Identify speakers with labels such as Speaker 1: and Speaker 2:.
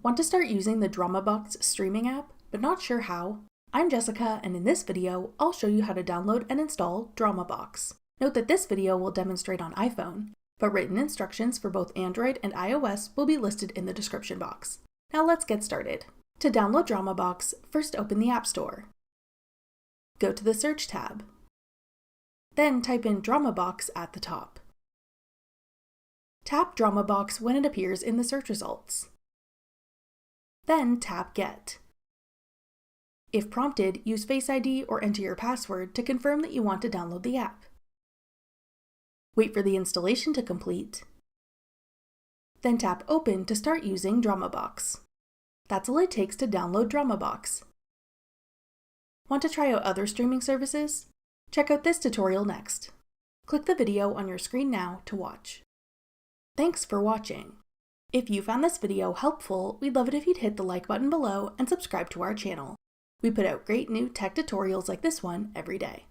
Speaker 1: Want to start using the DramaBox streaming app, but not sure how? I'm Jessica, and in this video, I'll show you how to download and install DramaBox. Note that this video will demonstrate on iPhone, but written instructions for both Android and iOS will be listed in the description box. Now let's get started. To download DramaBox, first open the App Store. Go to the Search tab. Then type in DramaBox at the top. Tap DramaBox when it appears in the search results. Then tap Get. If prompted, use Face ID or enter your password to confirm that you want to download the app. Wait for the installation to complete. Then tap Open to start using DramaBox. That's all it takes to download DramaBox. Want to try out other streaming services? Check out this tutorial next. Click the video on your screen now to watch. Thanks for watching. If you found this video helpful, we'd love it if you'd hit the like button below and subscribe to our channel. We put out great new tech tutorials like this one every day.